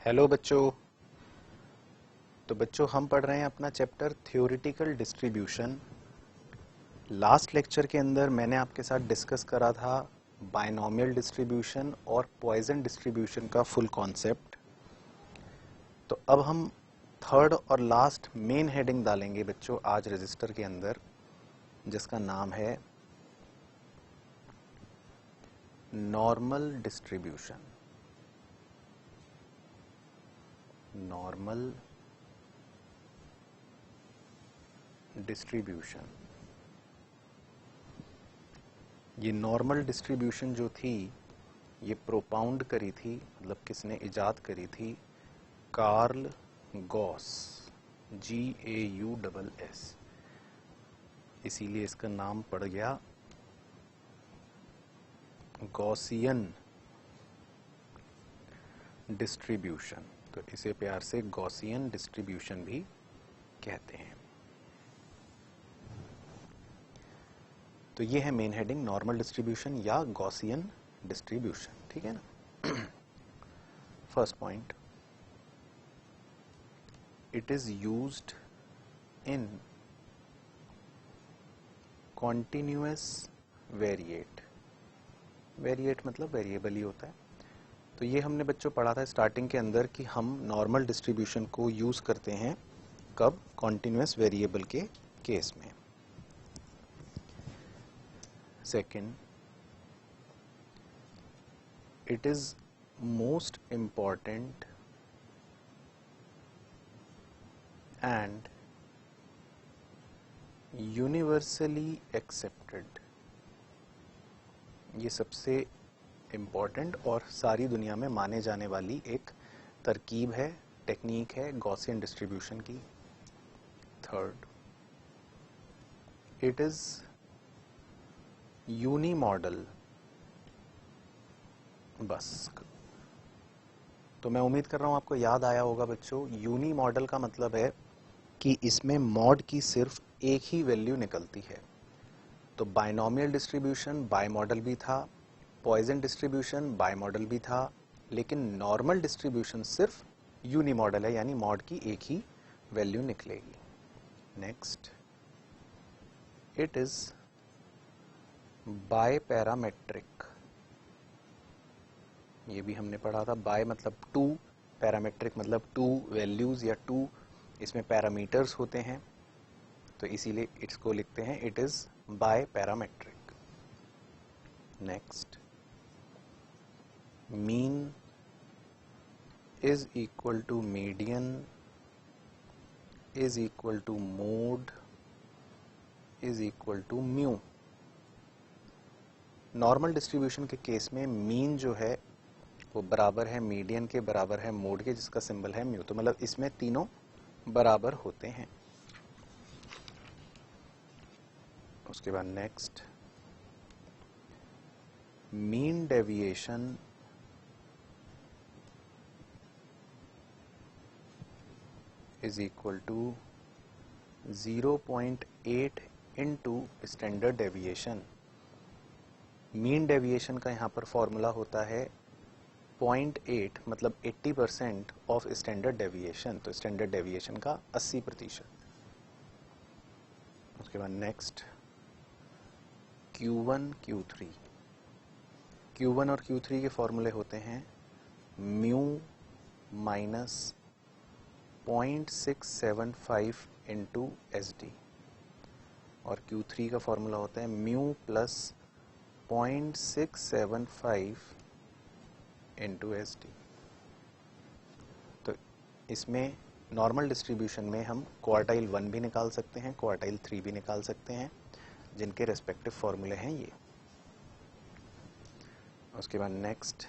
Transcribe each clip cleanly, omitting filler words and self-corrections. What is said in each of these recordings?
Hello बच्चों। तो बच्चों हम पढ़ रहे हैं अपना chapter theoretical distribution. Last lecture के अंदर मैंने आपके साथ डिस्कस करा था बायनोमियल डिस्ट्रीब्यूशन और पॉइजन डिस्ट्रीब्यूशन का फुल कॉन्सेप्ट। तो अब हम थर्ड और लास्ट मेन हेडिंग डालेंगे बच्चों आज रजिस्टर के अंदर, जिसका नाम है नॉर्मल डिस्ट्रीब्यूशन। Normal distribution. ये नॉर्मल डिस्ट्रीब्यूशन जो थी ये प्रोपाउंड करी थी, मतलब किसने इजाद करी थी? Carl Gauss, GAUSS। इसीलिए इसका नाम पड़ गया गॉसियन डिस्ट्रीब्यूशन। तो इसे प्यार से गॉसियन डिस्ट्रीब्यूशन भी कहते हैं। तो ये है मेन हेडिंग, नॉर्मल डिस्ट्रीब्यूशन या गॉसियन डिस्ट्रीब्यूशन, ठीक है ना। First point, it is used in continuous variate. Variate मतलब वेरिएबल ही होता है। तो ये हमने बच्चों पढ़ा था स्टार्टिंग के अंदर कि हम नॉर्मल डिस्ट्रीब्यूशन को यूज करते हैं कब? कॉन्टिन्यूअस वेरिएबल के केस में। Second, it is most important and universally accepted. ये सबसे इम्पॉर्टेंट और सारी दुनिया में माने जाने वाली एक तरकीब है, टेक्निक है गॉसियन डिस्ट्रीब्यूशन की। Third, it is unimodal. बस, तो मैं उम्मीद कर रहा हूं आपको याद आया होगा बच्चों। यूनी मॉडल का मतलब है कि इसमें मॉड की सिर्फ एक ही वैल्यू निकलती है। तो बायनोमियल डिस्ट्रीब्यूशन बाय मॉडल भी था, पॉइजन डिस्ट्रीब्यूशन बाय मॉडल भी था, लेकिन नॉर्मल डिस्ट्रीब्यूशन सिर्फ यूनी मॉडल है, यानी मॉड की एक ही वैल्यू निकलेगी। Next, it is biparametric. ये भी हमने पढ़ा था। बाय मतलब टू, पैरामेट्रिक मतलब टू वैल्यूज या टू इसमें पैरामीटर्स होते हैं, तो इसीलिए इसको लिखते हैं it is biparametric. Next, mean is equal to median is equal to mode is equal to mu. Normal distribution के केस में मीन जो है वो बराबर है मीडियन के, बराबर है मोड के, जिसका सिंबल है म्यू। तो मतलब इसमें तीनों बराबर होते हैं। उसके बाद next, mean deviation is equal to 0.8 into standard deviation. Mean deviation का यहाँ पर फॉर्मूला होता है 0.8 मतलब 80% ऑफ स्टैंडर्ड डेविएशन। तो स्टैंडर्ड डेविएशन का 80%। उसके बाद नेक्स्ट, Q1 Q3। Q1 और Q3 के फॉर्मूले होते हैं म्यू माइनस 0.675 इंटू SD, और Q3 का फॉर्मूला होता है म्यू प्लस 0.675 इंटू SD। तो इसमें नॉर्मल डिस्ट्रीब्यूशन में हम क्वार्टाइल 1 भी निकाल सकते हैं, क्वार्टाइल 3 भी निकाल सकते हैं, जिनके रेस्पेक्टिव फॉर्मूले हैं ये। उसके बाद next,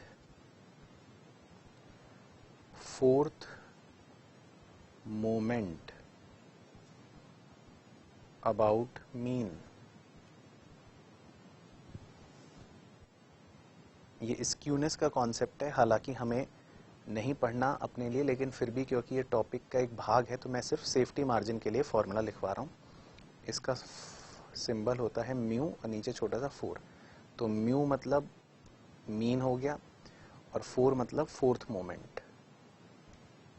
fourth moment about mean. ये स्क्यूनेस का कॉन्सेप्ट है, हालांकि हमें नहीं पढ़ना अपने लिए, लेकिन फिर भी क्योंकि ये टॉपिक का एक भाग है तो मैं सिर्फ सेफ्टी मार्जिन के लिए फॉर्मूला लिखवा रहा हूँ। इसका सिंबल होता है म्यू और नीचे छोटा सा 4। तो म्यू मतलब मीन हो गया और 4 मतलब फोर्थ मोमेंट।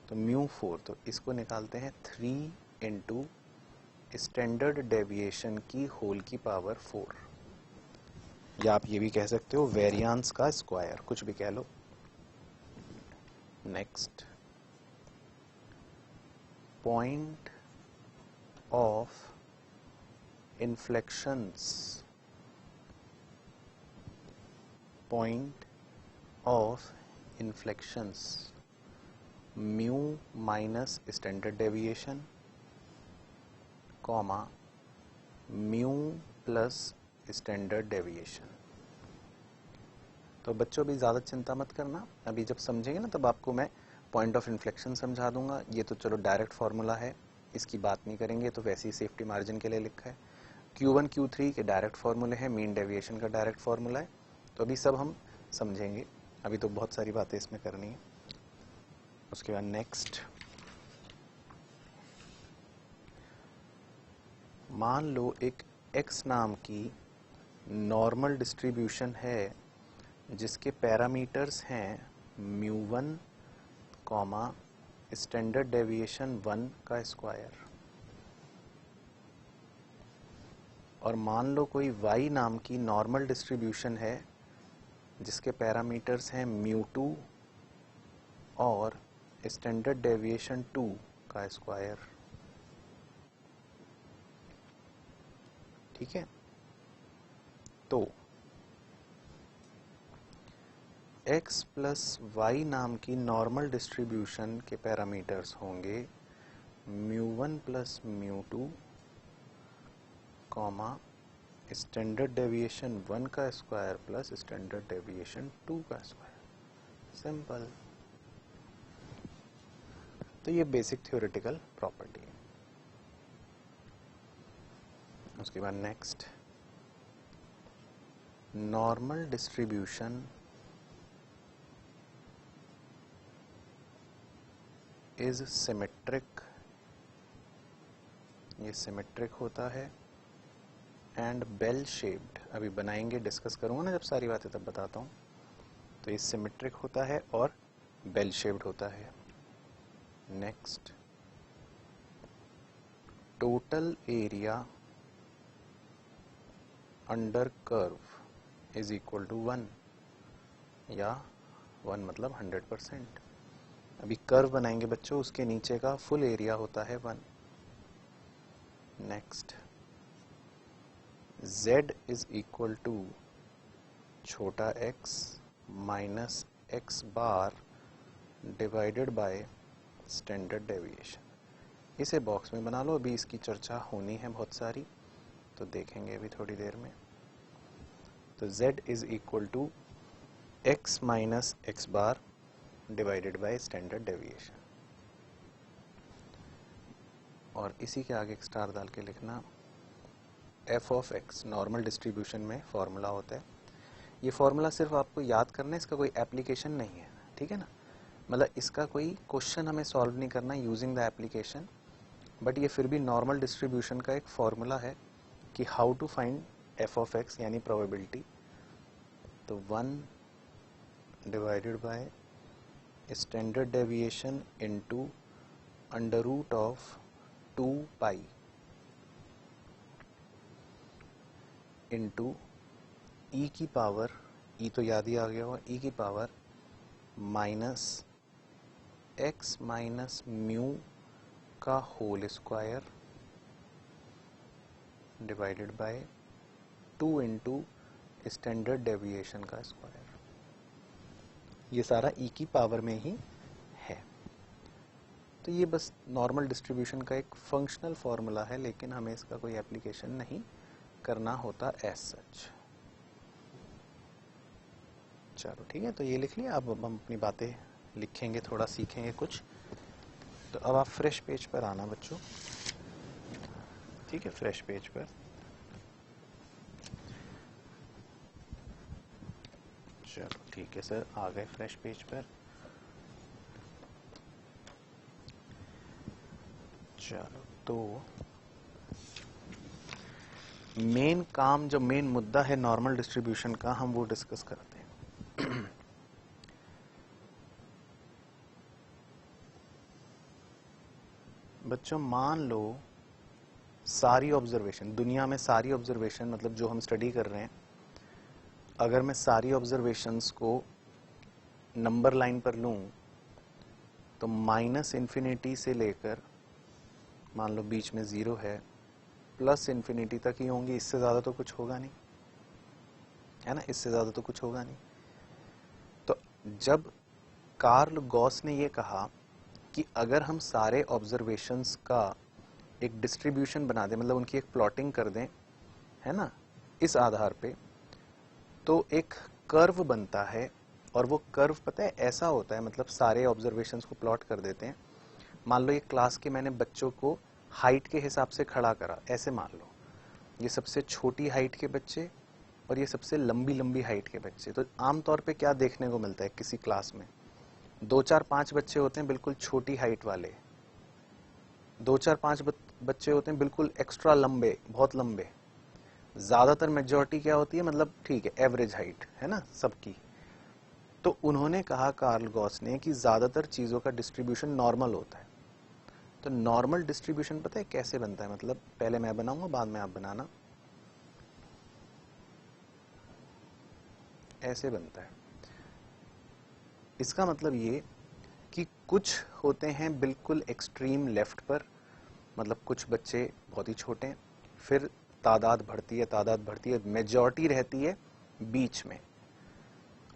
तो म्यू 4, तो इसको निकालते हैं 3 इंटू स्टैंडर्ड डेविएशन की होल की पावर 4, या आप ये भी कह सकते हो वेरियांस का स्क्वायर, कुछ भी कह लो। Next, point of inflections, point of inflections mu minus standard deviation, comma mu plus standard deviation. तो बच्चों अभी ज़्यादा चिंता मत करना, अभी जब समझेंगे ना तब आपको मैं पॉइंट ऑफ इन्फ्लेक्शन समझा दूंगा। ये तो चलो डायरेक्ट फार्मूला है, इसकी बात नहीं करेंगे, तो वैसे ही सेफ्टी मार्जिन के लिए लिखा है। Q1 Q3 के डायरेक्ट फार्मूले हैं, मीन डेविएशन का डायरेक्ट फार्मूला है, तो अभी सब हम समझेंगे, अभी तो बहुत सारी बातें इसमें करनी है। उसके बाद नेक्स्ट, मान लो एक x नाम की नॉर्मल डिस्ट्रीब्यूशन है जिसके पैरामीटर्स हैं μ1 कॉमा स्टैंडर्ड डेविएशन 1 का स्क्वायर, और मान लो कोई y नाम की नॉर्मल डिस्ट्रीब्यूशन है जिसके पैरामीटर्स हैं μ2 और स्टैंडर्ड डेविएशन 2 का स्क्वायर। ठीक है, तो x प्लस वाई नाम की नॉर्मल डिस्ट्रीब्यूशन के पैरामीटर्स होंगे μ1 प्लस μ2 कॉमा स्टैंडर्ड डेविएशन 1 का स्क्वायर प्लस स्टैंडर्ड डेविएशन 2 का स्क्वायर। सिंपल। तो ये बेसिक थ्योरेटिकल प्रॉपर्टी है। उसके बाद next, normal distribution is symmetric, ये सिमेट्रिक होता है, एंड बेल शेप्ड, अभी बनाएंगे, डिस्कस करूंगा ना जब सारी बातें तब बताता हूँ। तो ये सिमेट्रिक होता है और बेल शेप्ड होता है। Next, total area under curve is equal to 1, या 1 मतलब 100%। अभी कर्व बनाएंगे बच्चों, उसके नीचे का फुल एरिया होता है 1। Next, z is equal to छोटा x minus x bar divided by standard deviation. इसे बॉक्स में बना लो, अभी इसकी चर्चा होनी है बहुत सारी, तो देखेंगे अभी थोड़ी देर में। तो z is equal to x minus x bar divided by standard deviation, और इसी के आगे एक स्टार डाल के लिखना f of x, normal distribution में फॉर्मूला होता है। ये फॉर्मूला सिर्फ आपको याद करना है, इसका कोई एप्लीकेशन नहीं है, ठीक है ना। मतलब इसका कोई क्वेश्चन हमें सॉल्व नहीं करना यूजिंग द एप्लीकेशन, बट ये फिर भी नॉर्मल डिस्ट्रीब्यूशन का एक फॉर्मूला है कि how to find f of x, यानी प्रोबेबिलिटी। तो 1 divided by standard deviation into under root of 2 pi into e की पावर, ई तो याद ही आ गया होगा, ई की power minus x minus mu का whole square divided by 2 into standard deviation का स्क्वायर। ये सारा ई की पावर में ही है। तो ये बस नॉर्मल डिस्ट्रीब्यूशन का एक फंक्शनल फॉर्मूला है, लेकिन हमें इसका कोई एप्लीकेशन नहीं करना होता एज सच। चलो ठीक है, तो ये लिख लिया। अब हम अपनी बातें लिखेंगे, थोड़ा सीखेंगे कुछ। तो अब आप फ्रेश पेज पर आना बच्चों, ठीक है, फ्रेश पेज पर। चलो ठीक है सर, आ गए फ्रेश पेज पर। चलो, तो मेन काम, जो मेन मुद्दा है नॉर्मल डिस्ट्रीब्यूशन का, हम वो डिस्कस करते हैं। बच्चों मान लो सारी ऑब्जर्वेशन, दुनिया में सारी ऑब्जर्वेशन मतलब जो हम स्टडी कर रहे हैं, अगर मैं सारी ऑब्जर्वेशंस को नंबर लाइन पर लूं तो माइनस इन्फिनिटी से लेकर मान लो बीच में 0 है प्लस इन्फिनिटी तक ही होंगी, इससे ज़्यादा तो कुछ होगा नहीं, है ना, इससे ज़्यादा तो कुछ होगा नहीं। तो जब कार्ल गॉस ने ये कहा कि अगर हम सारे ऑब्जर्वेशंस का एक डिस्ट्रीब्यूशन बना दें, मतलब उनकी एक प्लॉटिंग कर दें, है ना, इस आधार पे, तो एक कर्व बनता है। और वो कर्व पता है ऐसा होता है, मतलब सारे ऑब्जर्वेशंस को प्लॉट कर देते हैं। मान लो ये क्लास के मैंने बच्चों को हाइट के हिसाब से खड़ा करा, ऐसे मान लो ये सबसे छोटी हाइट के बच्चे और ये सबसे लंबी लंबी हाइट के बच्चे। तो आमतौर पे क्या देखने को मिलता है किसी क्लास में, 2 4 5 बच्चे होते हैं बिल्कुल छोटी हाइट वाले, 2 4 5 बच्चे होते हैं बिल्कुल एक्स्ट्रा लंबे, बहुत लंबे। ज़्यादातर मेजॉरिटी क्या होती है, मतलब ठीक है एवरेज हाइट है ना सबकी। तो उन्होंने कहा कार्ल गॉस ने कि ज़्यादातर चीज़ों का डिस्ट्रीब्यूशन नॉर्मल होता है। तो नॉर्मल डिस्ट्रीब्यूशन पता है कैसे बनता है, मतलब पहले मैं बनाऊंगा बाद में आप बनाना, ऐसे बनता है। इसका मतलब ये कि कुछ होते हैं बिल्कुल एक्सट्रीम लेफ्ट पर, मतलब कुछ बच्चे बहुत ही छोटे हैं, फिर तादाद बढ़ती है, मेजॉरिटी रहती है बीच में,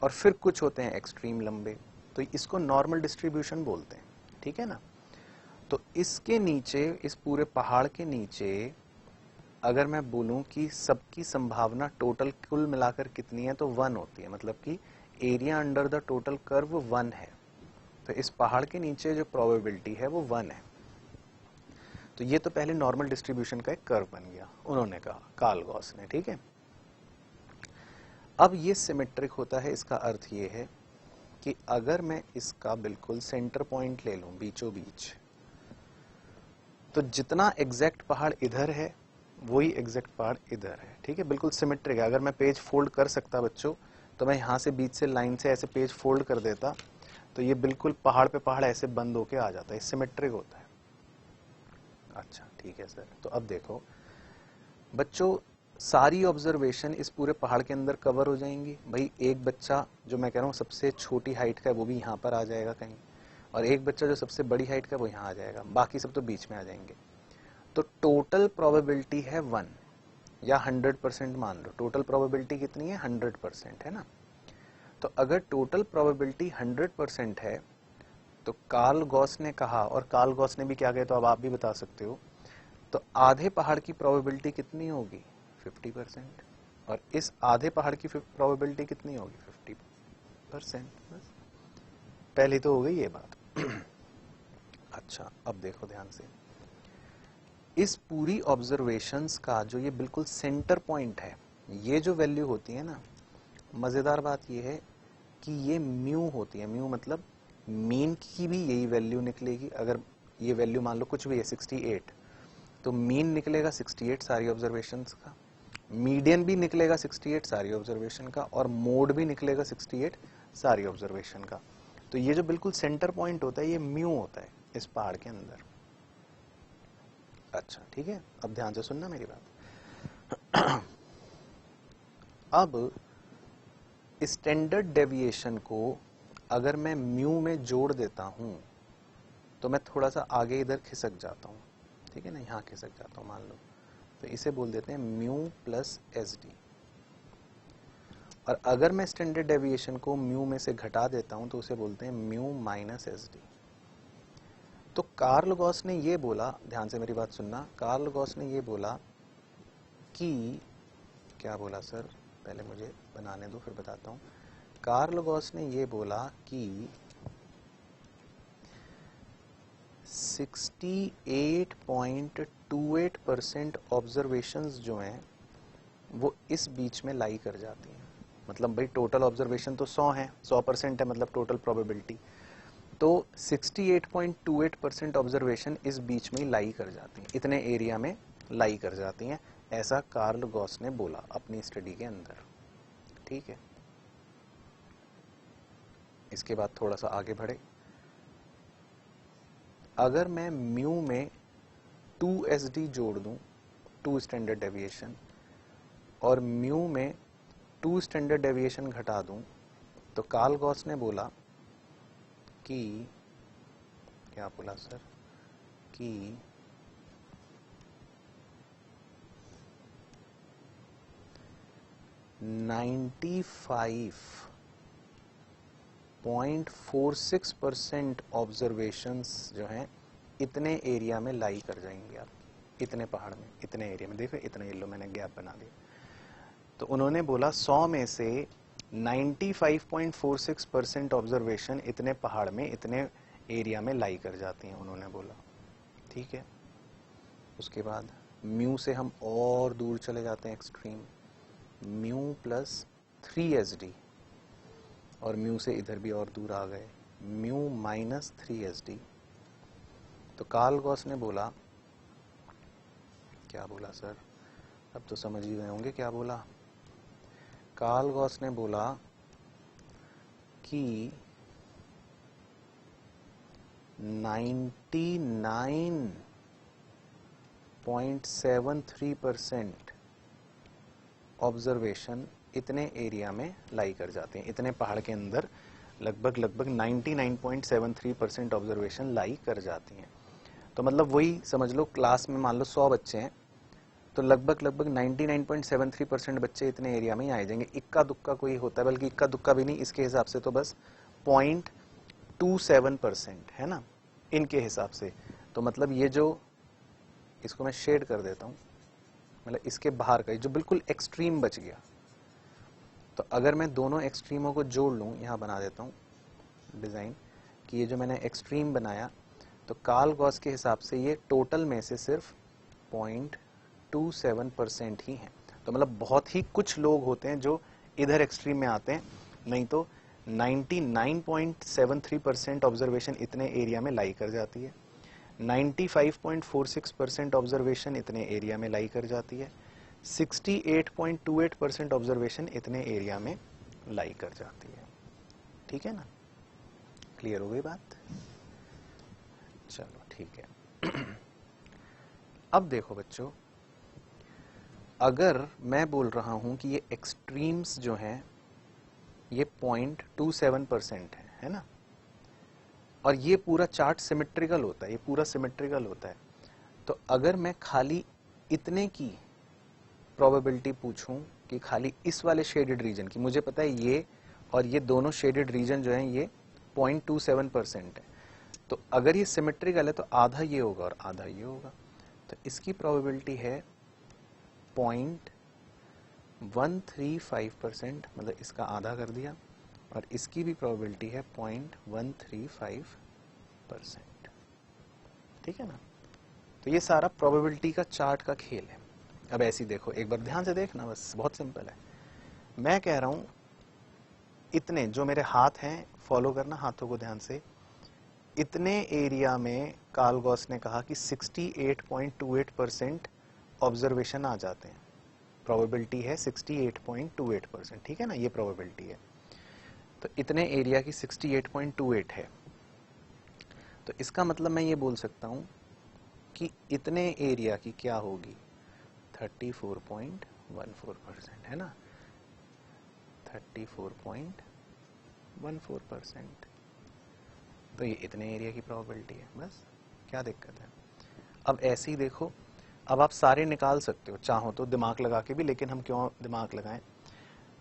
और फिर कुछ होते हैं एक्सट्रीम लंबे। तो इसको नॉर्मल डिस्ट्रीब्यूशन बोलते हैं, ठीक है ना। तो इसके नीचे, इस पूरे पहाड़ के नीचे अगर मैं बोलूं कि सबकी संभावना टोटल कुल मिलाकर कितनी है, तो 1 होती है, मतलब कि area under the total curve 1 है। तो इस पहाड़ के नीचे जो प्रोबेबिलिटी है वो 1 है। तो ये तो पहले नॉर्मल डिस्ट्रीब्यूशन का एक कर्व बन गया, उन्होंने कहा कार्ल गॉस ने, ठीक है। अब ये सिमेट्रिक होता है, इसका अर्थ ये है कि अगर मैं इसका बिल्कुल सेंटर पॉइंट ले लूं बीचों बीच, तो जितना एग्जैक्ट पहाड़ इधर है वही एग्जैक्ट पहाड़ इधर है, ठीक है, बिल्कुल सिमेट्रिक है। अगर मैं पेज फोल्ड कर सकता बच्चों, तो मैं यहाँ से बीच से लाइन से ऐसे पेज फोल्ड कर देता, तो ये बिल्कुल पहाड़ पे पहाड़ ऐसे बंद होके आ जाता है, सिमेट्रिक होता है। अच्छा ठीक है सर, तो अब देखो बच्चों, सारी ऑब्जर्वेशन इस पूरे पहाड़ के अंदर कवर हो जाएंगी। भाई एक बच्चा जो मैं कह रहा हूँ सबसे छोटी हाइट का है वो भी यहाँ पर आ जाएगा कहीं, और एक बच्चा जो सबसे बड़ी हाइट का है वो यहाँ आ जाएगा, बाकी सब तो बीच में आ जाएंगे। तो टोटल प्रोबेबिलिटी है 1 या 100% मान लो। टोटल प्रोबेबिलिटी कितनी है, 100% है ना। तो अगर टोटल प्रोबेबिलिटी 100% है, तो कार्ल गॉस ने कहा, और कार्ल गॉस ने भी क्या कहा, तो अब आप भी बता सकते हो, तो आधे पहाड़ की प्रोबेबिलिटी कितनी होगी, 50%, और इस आधे पहाड़ की प्रोबेबिलिटी कितनी होगी, 50%। बस पहली तो हो गई ये बात। अच्छा अब देखो ध्यान से, इस पूरी ऑब्जर्वेशंस का जो ये बिल्कुल सेंटर पॉइंट है, ये जो वैल्यू होती है ना, मज़ेदार बात ये है कि ये म्यू होती है। म्यू मतलब मीन की भी यही वैल्यू निकलेगी। अगर ये वैल्यू मान लो कुछ भी है 68, तो मीन निकलेगा 68 सारी ऑब्जर्वेशंस का, मीडियन भी निकलेगा 68 सारी ऑब्जर्वेशन का, और मोड भी निकलेगा 68 सारी ऑब्जर्वेशन का। तो ये जो बिल्कुल सेंटर पॉइंट होता है ये म्यू होता है इस पहाड़ के अंदर। अच्छा ठीक है, अब ध्यान से सुनना मेरी बात। अब स्टैंडर्ड डेविएशन को अगर मैं म्यू में जोड़ देता हूं, तो मैं थोड़ा सा आगे इधर खिसक जाता हूं, ठीक है ना, यहां खिसक जाता हूं मान लो, तो इसे बोल देते हैं म्यू प्लस एस डी। और अगर मैं स्टैंडर्ड डेविएशन को म्यू में से घटा देता हूं, तो उसे बोलते हैं म्यू माइनस एस डी। तो कार्ल गॉस ने ये बोला, ध्यान से मेरी बात सुनना, कार्ल गॉस ने ये बोला कि, क्या बोला सर, पहले मुझे बनाने दो फिर बताता हूँ। कार्ल गॉस ने ये बोला कि 68.28% ऑब्जर्वेशंस जो हैं वो इस बीच में लाई कर जाती हैं। मतलब भाई टोटल ऑब्जर्वेशन तो 100 है, 100% है, मतलब टोटल प्रोबेबिलिटी, तो 68.28% ऑब्जर्वेशन इस बीच में ही लाई कर जाती हैं, इतने एरिया में लाई कर जाती हैं। ऐसा कार्ल गॉस ने बोला अपनी स्टडी के अंदर, ठीक है। इसके बाद थोड़ा सा आगे बढ़े, अगर मैं म्यू में 2SD जोड़ दूं, 2 स्टैंडर्ड डेविएशन, और म्यू में 2 स्टैंडर्ड डेविएशन घटा दूं, तो कार्ल गॉस ने बोला कि, क्या बोला सर, कि 95.46% ऑब्जर्वेशंस जो हैं इतने एरिया में लाई कर जाएंगे आप, इतने पहाड़ में, इतने एरिया में। देखो इतने येलो मैंने गैप बना दिया। तो उन्होंने बोला 100 में से 95.46% ऑब्जर्वेशन इतने पहाड़ में, इतने एरिया में लाई कर जाती हैं, उन्होंने बोला। ठीक है, उसके बाद म्यू से हम और दूर चले जाते हैं, एक्सट्रीम, म्यू प्लस 3SD, और म्यू से इधर भी और दूर आ गए, म्यू माइनस 3SD। तो कार्ल गॉस ने बोला, क्या बोला सर, अब तो समझ ही गए होंगे क्या बोला। कार्ल गॉस ने बोला कि 99.73% ऑब्जर्वेशन इतने एरिया में लाई कर जाते हैं, इतने पहाड़ के अंदर लगभग 99.73% ऑब्जर्वेशन लाई कर जाती हैं। तो मतलब वही समझ लो, क्लास में मान लो 100 बच्चे हैं, तो लगभग 99.73% बच्चे इतने एरिया में ही आ जाएंगे। इक्का दुक्का कोई होता है, बल्कि इक्का दुक्का भी नहीं, इसके हिसाब से तो बस 0.27% है ना, इनके हिसाब से। तो मतलब ये जो, इसको मैं शेड कर देता हूँ, मतलब इसके बाहर का जो बिल्कुल एक्सट्रीम बच गया, तो अगर मैं दोनों एक्सट्रीमों को जोड़ लूँ, यहाँ बना देता हूँ डिज़ाइन, कि ये जो मैंने एक्सट्रीम बनाया, तो कार्ल गॉस के हिसाब से ये टोटल में से सिर्फ 0.27% ही हैं। तो मतलब बहुत ही कुछ लोग होते हैं जो इधर एक्सट्रीम में आते हैं, नहीं तो 99.73% ऑब्जर्वेशन इतने एरिया में लाई कर जाती है, 95.46% ऑब्जर्वेशन इतने एरिया में लाई कर जाती है, 68.28% ऑब्जर्वेशन इतने एरिया में लाई कर जाती है। ठीक है ना, क्लियर हो गई बात? चलो ठीक है। अब देखो बच्चों, अगर मैं बोल रहा हूं कि ये एक्सट्रीम्स जो हैं ये 0.27% है ना, और ये पूरा चार्ट सिमेट्रिकल होता है, ये पूरा सिमेट्रिकल होता है, तो अगर मैं खाली इतने की प्रोबेबिलिटी पूछूं कि खाली इस वाले शेडेड रीजन की, मुझे पता है ये और ये दोनों शेडेड रीजन जो हैं ये 0.27% है, तो अगर ये सिमेट्रिकल है तो आधा ये होगा और आधा ये होगा, तो इसकी प्रोबेबिलिटी है 0.135%, मतलब इसका आधा कर दिया, और इसकी भी प्रोबेबिलिटी है 0.135%। ठीक है ना, तो ये सारा प्रोबेबिलिटी का चार्ट का खेल है। अब ऐसी देखो, एक बार ध्यान से देखना, बस बहुत सिंपल है। मैं कह रहा हूं इतने जो मेरे हाथ हैं, फॉलो करना हाथों को ध्यान से, इतने एरिया में कार्ल गॉस ने कहा कि 68.28% ऑब्जर्वेशन आ जाते हैं, प्रोबेबिलिटी है 68.28%। ठीक है ना, ये प्रोबेबिलिटी है, तो इतने एरिया की 68.28 है, तो इसका मतलब मैं ये बोल सकता हूं कि इतने एरिया की क्या होगी, 34.14% है ना, 34.14%, तो ये इतने एरिया की प्रोबेबिलिटी है, बस क्या दिक्कत है। अब ऐसे ही देखो, अब आप सारे निकाल सकते हो चाहो तो दिमाग लगा के भी, लेकिन हम क्यों दिमाग लगाएं,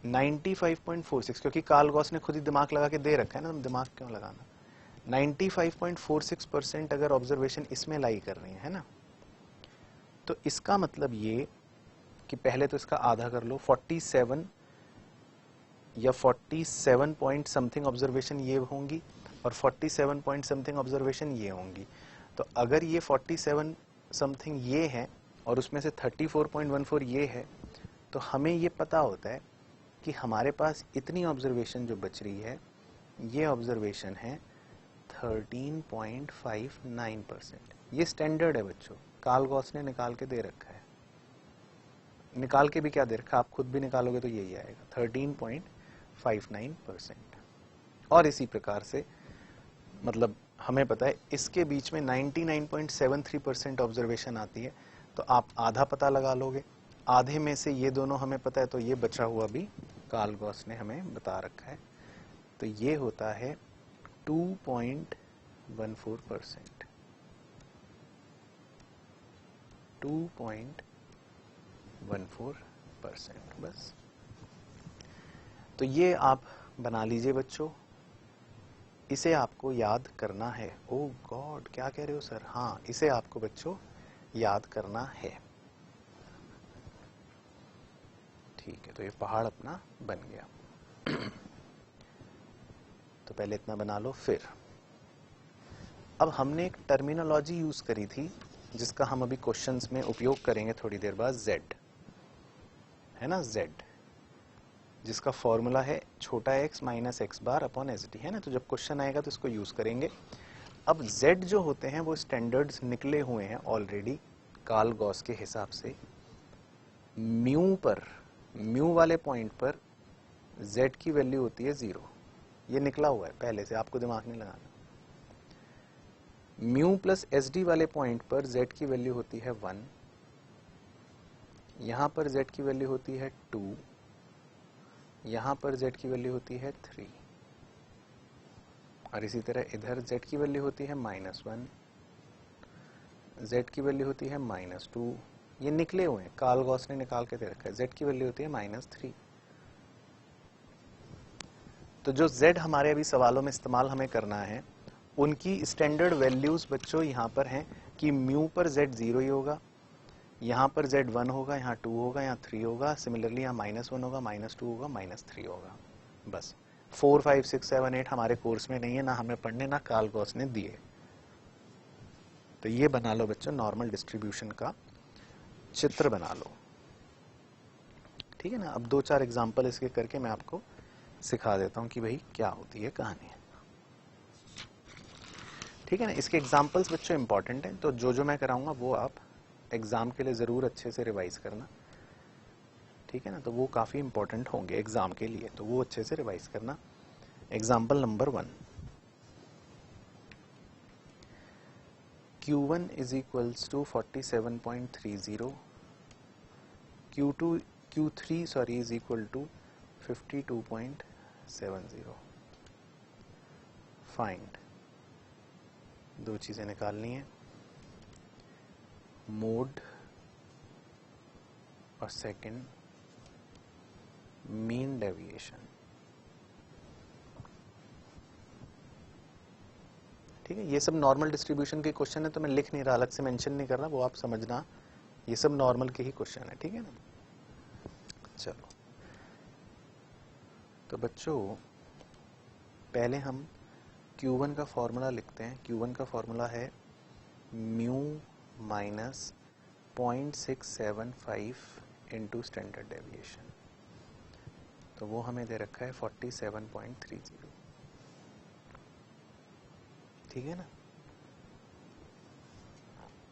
95.46, क्योंकि कार्ल गॉस ने खुद ही दिमाग लगा के दे रखा है ना, हम दिमाग क्यों लगाना। 95.46% अगर ऑब्जर्वेशन इसमें लाई कर रही है ना, तो इसका मतलब ये कि पहले तो इसका आधा कर लो, 47 या 47 पॉइंट समथिंग ऑब्जर्वेशन ये होंगी और 47 पॉइंट समथिंग ऑब्जर्वेशन ये होंगी। तो अगर ये 47 समथिंग ये है और उसमें से 34.14 ये है, तो हमें ये पता होता है कि हमारे पास इतनी ऑब्जर्वेशन जो बच रही है, ये ऑब्जर्वेशन है 13.59%। ये स्टैंडर्ड है बच्चों, कार्ल गॉस ने निकाल के दे रखा है, निकाल के भी क्या दे रखा है, आप खुद भी निकालोगे तो यही आएगा 13.59%। और इसी प्रकार से मतलब हमें पता है इसके बीच में 99.73% ऑब्जर्वेशन आती है, तो आप आधा पता लगा लोगे, आधे में से ये दोनों हमें पता है, तो ये बचा हुआ भी कार्ल गॉस ने हमें बता रखा है, तो ये होता है 2.14%। 2.14%, बस। तो ये आप बना लीजिए बच्चों, इसे आपको याद करना है। ओह गॉड, क्या कह रहे हो सर? हाँ, इसे आपको बच्चों याद करना है। ठीक है, तो ये पहाड़ अपना बन गया। तो पहले इतना बना लो। फिर अब हमने एक टर्मिनोलॉजी यूज करी थी जिसका हम अभी क्वेश्चंस में उपयोग करेंगे थोड़ी देर बाद, z है ना, z, जिसका फॉर्मूला है छोटा x minus x bar upon s D, है ना। तो जब क्वेश्चन आएगा तो इसको यूज करेंगे। अब z जो होते हैं वो स्टैंडर्ड्स निकले हुए हैं ऑलरेडी कार्ल गॉस के हिसाब से। म्यू पर, म्यू वाले पॉइंट पर z की वैल्यू होती है 0, ये निकला हुआ है पहले से, आपको दिमाग नहीं लगाना। म्यू प्लस एस डी वाले पॉइंट पर z की वैल्यू होती है 1, यहां पर z की वैल्यू होती है 2, यहां पर z की वैल्यू होती है 3, और इसी तरह इधर z की वैल्यू होती है -1, z की वैल्यू होती है -2, ये निकले हुए हैं, कार्ल गॉस ने निकाल के दे रखा है। z की वैल्यू होती है -3। तो जो z हमारे अभी सवालों में इस्तेमाल हमें करना है, उनकी स्टैंडर्ड वैल्यूज बच्चों यहाँ पर हैं कि म्यू पर z 0 ही होगा, यहाँ पर z 1 होगा, यहाँ 2 होगा, यहाँ 3 होगा, सिमिलरली यहाँ -1 होगा, -2 होगा, -3 होगा। बस 4, 5, 6, 7, 8 हमारे कोर्स में नहीं है, ना हमें पढ़ने, ना कार्ल गॉस ने दिए। तो ये बना लो बच्चों, नॉर्मल डिस्ट्रीब्यूशन का चित्र बना लो, ठीक है ना। अब 2-4 एग्जाम्पल इसके करके मैं आपको सिखा देता हूँ कि भाई क्या होती है कहानी, ठीक है ना। इसके एग्जाम्पल्स बच्चों इंपॉर्टेंट हैं, तो जो जो मैं कराऊंगा वो आप एग्जाम के लिए ज़रूर अच्छे से रिवाइज करना, ठीक है ना। तो वो काफ़ी इंपॉर्टेंट होंगे एग्जाम के लिए, तो वो अच्छे से रिवाइज करना। Example number 1, Q1 is equals to 47.30, Q3 sorry is equal to 52.70। Find, दो चीज़ें निकालनी है, मोड और सेकंड मीन डेविएशन, ठीक है। ये सब नॉर्मल डिस्ट्रीब्यूशन के क्वेश्चन है, तो मैं लिख नहीं रहा, अलग से मेंशन नहीं कर रहा, वो आप समझना, ये सब नॉर्मल के ही क्वेश्चन है, ठीक है ना। चलो, तो बच्चों पहले हम Q1 का फॉर्मूला लिखते हैं। Q1 का फॉर्मूला है mu minus 0.675 into standard deviation, तो वो हमें दे रखा है 47.30, ठीक है ना।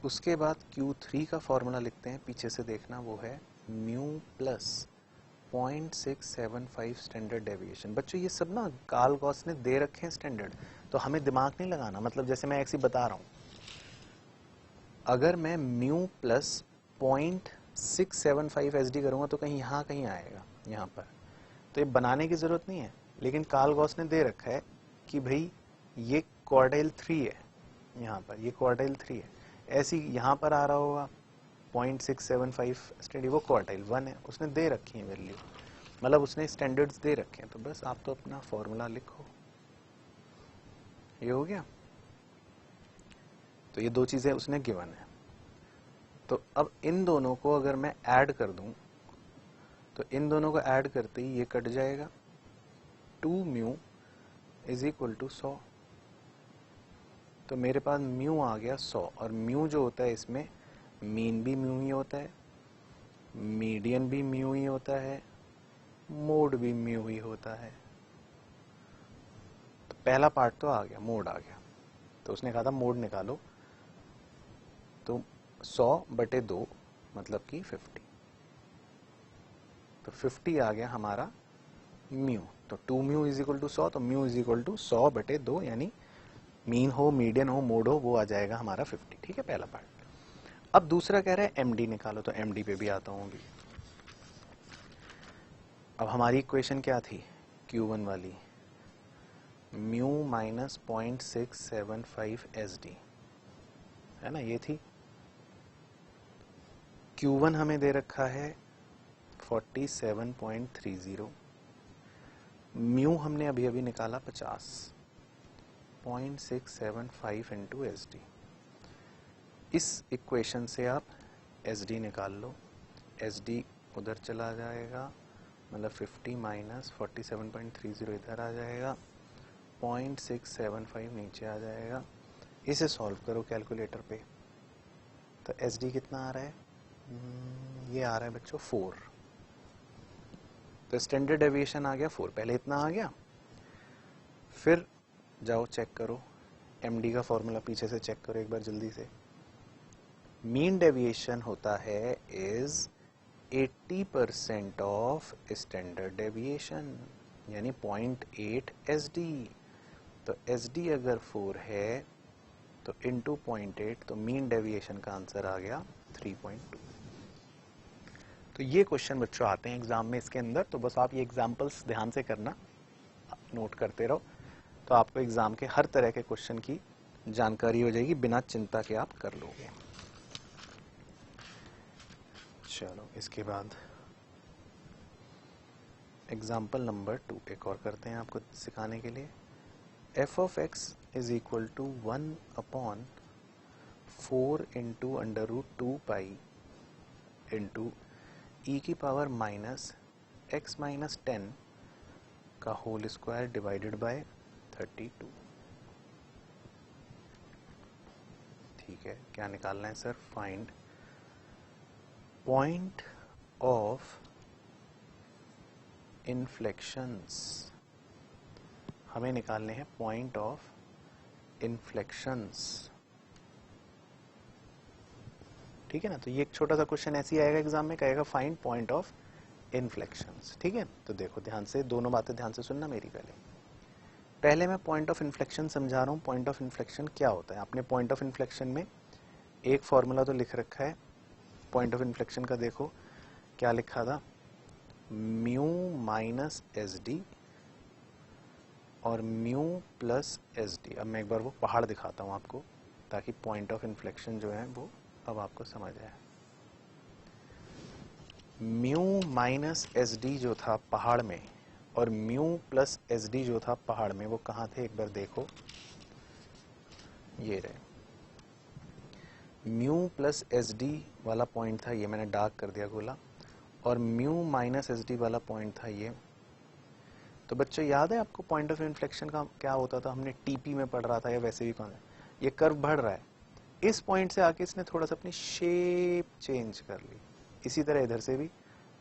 उसके बाद Q3 का फॉर्मूला लिखते हैं, पीछे से देखना, वो है म्यू प्लस 0.675 स्टैंडर्ड डेविएशन। बच्चों ये सब ना कार्ल गॉस ने दे रखे हैं स्टैंडर्ड, तो हमें दिमाग नहीं लगाना, मतलब जैसे मैं ऐसे बता रहा हूँ, अगर मैं म्यू प्लस 0.675 एसडी करूँगा तो कहीं यहाँ कहीं आएगा, यहाँ पर, तो ये बनाने की ज़रूरत नहीं है, लेकिन कार्ल गॉस ने दे रखा है कि भाई ये क्वार्टाइल 3 है, यहाँ पर ये क्वार्टाइल 3 है, ऐसी यहाँ पर आ रहा होगा 0.675 स्टडी, वो क्वार्टाइल 1 है, उसने दे रखी है वैल्यू, मतलब उसने स्टैंडर्ड्स दे रखे हैं, तो बस आप तो अपना फॉर्मूला लिखो, ये हो गया। तो ये दो चीज़ें उसने गिवन है, तो अब इन दोनों को अगर मैं ऐड कर दूं, तो इन दोनों को ऐड करते ही ये कट जाएगा, 2 म्यू इज इक्वल टू 100, तो मेरे पास म्यू आ गया 100, और म्यू जो होता है इसमें मीन भी म्यू ही होता है, मीडियन भी म्यू ही होता है, मोड भी म्यू ही होता है। तो पहला पार्ट तो आ गया, मोड आ गया, तो उसने कहा था मोड निकालो, तो 100/2 मतलब कि 50, तो 50 आ गया हमारा म्यू, तो 2 म्यू इज इक्वल टू 100, तो म्यू इज इक्वल टू 100/2 यानी मीन हो, मीडियन हो, मोड हो, वो आ जाएगा हमारा 50। ठीक है, पहला पार्ट। अब दूसरा कह रहा है एमडी निकालो, तो एमडी पे भी आता हूँ अभी। अब हमारी इक्वेशन क्या थी Q1 वाली, म्यू माइनस 0.675 SD, है ना, ये थी। Q1 हमें दे रखा है 47.30, म्यू हमने अभी अभी निकाला 50, 0.675 इंटू SD। इस इक्वेशन से आप SD निकाल लो, SD उधर चला जाएगा, मतलब 50 माइनस 47.30 इधर आ जाएगा, 0.675 नीचे आ जाएगा। इसे सॉल्व करो कैलकुलेटर पे, तो SD कितना आ रहा है, ये आ रहा है बच्चों 4। तो स्टैंडर्ड डेविएशन आ गया 4, पहले इतना आ गया। फिर जाओ चेक करो, MD का फॉर्मूला पीछे से चेक करो एक बार जल्दी से। मीन डेविएशन होता है इज 80% ऑफ स्टैंडर्ड डेविएशन, यानी 0.8 SD। तो SD अगर 4 है तो इंटू 0.8, तो मीन डेविएशन का आंसर आ गया 3.2। तो ये क्वेश्चन बच्चों आते हैं एग्जाम में इसके अंदर, तो बस आप ये एग्जाम्पल्स ध्यान से करना, नोट करते रहो, तो आपको एग्जाम के हर तरह के क्वेश्चन की जानकारी हो जाएगी, बिना चिंता के आप कर लोगे। चलो इसके बाद एग्जाम्पल नंबर 2 एक और करते हैं आपको सिखाने के लिए। f of x is equal to 1/4 into under root 2 pi into e की पावर माइनस x माइनस 10 का होल स्क्वायर डिवाइडेड बाय 32। ठीक है, क्या निकालना है sir, find point of inflections. हमें निकालने हैं पॉइंट ऑफ इन्फ्लेक्शंस। ठीक है ना, तो ये एक छोटा सा क्वेश्चन ऐसे ही आएगा एग्जाम में, कहेगा फाइंड पॉइंट ऑफ इन्फ्लेक्शंस। ठीक है, तो देखो ध्यान से, दोनों बातें ध्यान से सुनना मेरी। पहले मैं पॉइंट ऑफ इन्फ्लेक्शन समझा रहा हूँ। पॉइंट ऑफ इन्फ्लेक्शन क्या होता है, आपने पॉइंट ऑफ इन्फ्लेक्शन में एक फॉर्मूला तो लिख रखा है पॉइंट ऑफ इन्फ्लेक्शन का। देखो क्या लिखा था, म्यू माइनस SD और म्यू प्लस SD। अब मैं एक बार वो पहाड़ दिखाता हूँ आपको, ताकि पॉइंट ऑफ इन्फ्लेक्शन जो है वो अब आपको समझ आए। म्यू माइनस SD जो था पहाड़ में, और म्यू प्लस SD जो था पहाड़ में, वो कहाँ थे एक बार देखो, ये रहे। म्यू प्लस SD वाला पॉइंट था ये, मैंने डार्क कर दिया गोला, और म्यू माइनस SD वाला पॉइंट था ये। तो बच्चों याद है आपको पॉइंट ऑफ इन्फ्लेक्शन का क्या होता था, हमने TP में पढ़ रहा था, या वैसे भी कौन है, ये कर्व बढ़ रहा है, इस पॉइंट से आके इसने थोड़ा सा अपनी शेप चेंज कर ली। इसी तरह इधर से भी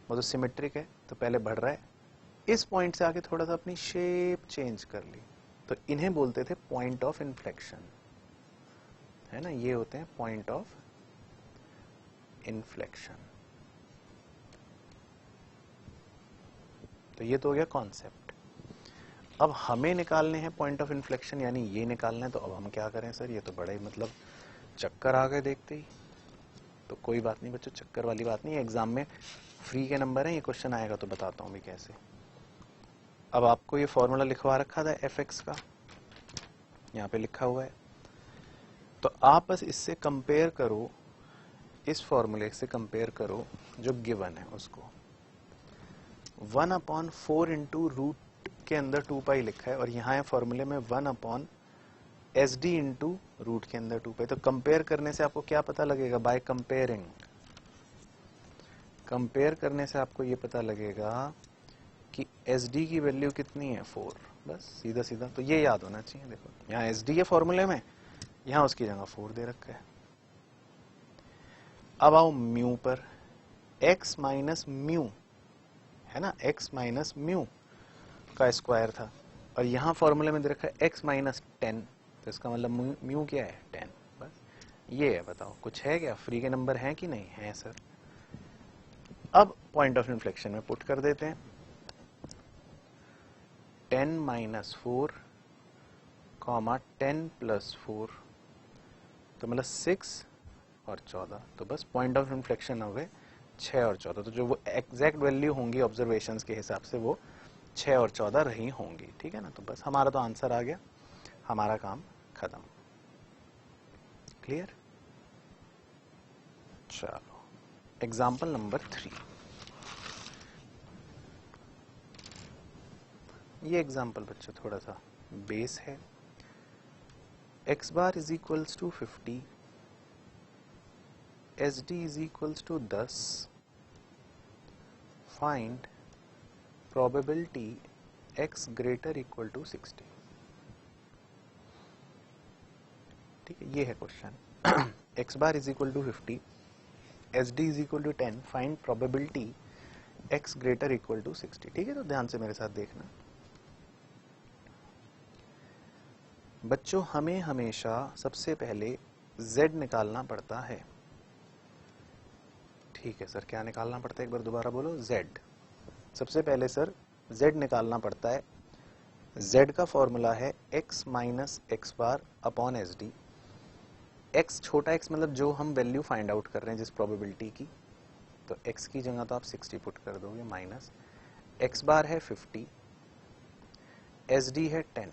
वो तो सिमेट्रिक है, तो पहले बढ़ रहा है, इस पॉइंट से आके थोड़ा सा अपनी शेप चेंज कर ली, तो इन्हें बोलते थे पॉइंट ऑफ इन्फ्लेक्शन, है ना, ये होते हैं पॉइंट ऑफ इन्फ्लेक्शन। तो ये तो हो गया कॉन्सेप्ट। अब हमें निकालने हैं पॉइंट ऑफ इन्फ्लेक्शन, यानी ये निकालना है। तो अब हम क्या करें सर, ये तो बड़ा ही मतलब चक्कर आ गए देखते ही। तो कोई बात नहीं बच्चों, चक्कर वाली बात नहीं है, एग्जाम में फ्री के नंबर है, ये क्वेश्चन आएगा तो बताता हूँ भी कैसे। अब आपको ये फॉर्मूला लिखवा रखा था fx का, यहाँ पे लिखा हुआ है, तो आप बस इससे कंपेयर करो, इस फॉर्मूले से कंपेयर करो जो गिवन है उसको। 1/4 इंटू रूट के अंदर 2 पाई लिखा है, और यहाँ है फॉर्मूले में 1/SD इंटू रूट के अंदर 2 पाई। तो कंपेयर करने से आपको क्या पता लगेगा, बाय कंपेयरिंग, कंपेयर करने से आपको ये पता लगेगा कि SD की वैल्यू कितनी है, 4। बस सीधा सीधा तो ये याद होना चाहिए। देखो यहाँ SD है फॉर्मूले में, यहाँ उसकी जगह 4 दे रखा है। अब आओ म्यू पर, x माइनस म्यू है ना, x माइनस म्यू का स्क्वायर था, और यहाँ फॉर्मूले में दे रखा है x माइनस 10, तो इसका मतलब म्यू क्या है, 10। बस ये है, बताओ कुछ है क्या, फ्री के नंबर हैं कि नहीं है सर। अब पॉइंट ऑफ इन्फ्लेक्शन में पुट कर देते हैं, 10 माइनस 4 कॉमा 10 प्लस 4, तो मतलब 6 और 14, तो बस पॉइंट ऑफ इन्फ्लेक्शन हो गए 6 और 14, तो जो वो एग्जैक्ट वैल्यू होंगी ऑब्जर्वेशंस के हिसाब से वो 6 और 14 रही होंगी, ठीक है ना। तो बस हमारा तो आंसर आ गया, हमारा काम खत्म। क्लियर? चलो एग्जाम्पल नंबर 3। ये एग्जाम्पल बच्चों थोड़ा सा बेस है। x bar is equals to 50, SD is equals to 10, find probability x greater equal to 60। ठीक है, ये है question. x bar is equal to 50, SD is equal to 10, find probability x greater equal to 60। ठीक है, तो ध्यान से मेरे साथ देखना बच्चों, हमें हमेशा सबसे पहले z निकालना पड़ता है। ठीक है सर, क्या निकालना पड़ता है, एक बार दोबारा बोलो। z सबसे पहले सर z निकालना पड़ता है। z का फॉर्मूला है x minus x bar upon s D. x छोटा x मतलब जो हम वैल्यू फाइंड आउट कर रहे हैं जिस प्रोबेबिलिटी की, तो x की जगह तो आप 60 पुट कर दोगे, माइनस एक्स बार है 50, एस डी है 10,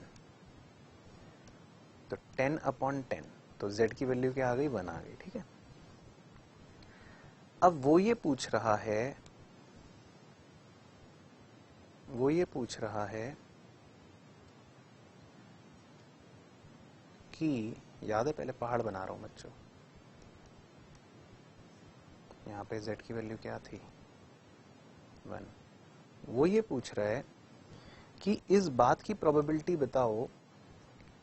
तो 10 अपॉन 10, तो z की वैल्यू क्या आ गई, 1 आ गई। ठीक है, अब वो ये पूछ रहा है कि, याद है पहले पहाड़ बना रहा हूं बच्चों, यहाँ पे z की वैल्यू क्या थी, 1। वो ये पूछ रहा है कि इस बात की प्रोबेबिलिटी बताओ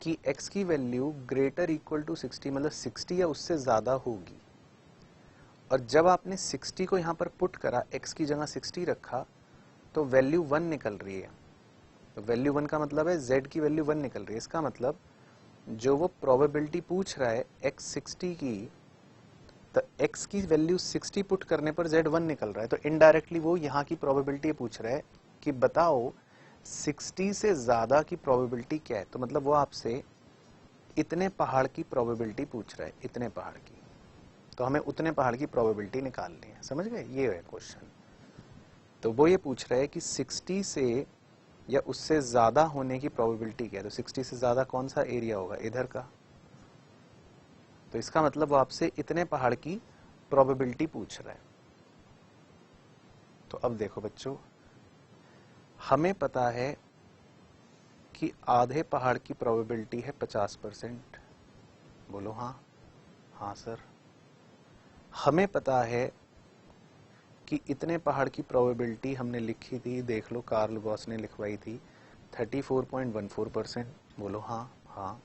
कि x की वैल्यू ग्रेटर इक्वल टू 60, मतलब 60 या उससे ज्यादा होगी। और जब आपने 60 को यहाँ पर पुट करा, x की जगह 60 रखा, तो वैल्यू 1 निकल रही है। तो वैल्यू 1 का मतलब है z की वैल्यू 1 निकल रही है। इसका मतलब जो वो प्रोबेबिलिटी पूछ रहा है x 60 की, तो x की वैल्यू 60 पुट करने पर z 1 निकल रहा है। तो इनडायरेक्टली वो यहाँ की प्रोबेबिलिटी पूछ रहा है कि बताओ 60 से ज्यादा की प्रोबेबिलिटी क्या है। तो मतलब वो आपसे इतने पहाड़ की प्रोबेबिलिटी पूछ रहा है, इतने पहाड़ की, तो हमें उतने पहाड़ की प्रोबेबिलिटी निकालनी है। समझ गए, ये है क्वेश्चन। तो वो ये पूछ रहा है कि 60 से या उससे ज्यादा होने की प्रोबेबिलिटी क्या है। तो 60 से ज्यादा कौन सा एरिया होगा, इधर का। तो इसका मतलब वो आपसे इतने पहाड़ की प्रोबेबिलिटी पूछ रहा है। तो अब देखो बच्चों, हमें पता है कि आधे पहाड़ की प्रोबेबिलिटी है 50%। बोलो हाँ। हाँ सर। हमें पता है कि इतने पहाड़ की प्रोबेबिलिटी हमने लिखी थी, देख लो कार्ल गॉस ने लिखवाई थी, 34.14%। बोलो हाँ। हाँ,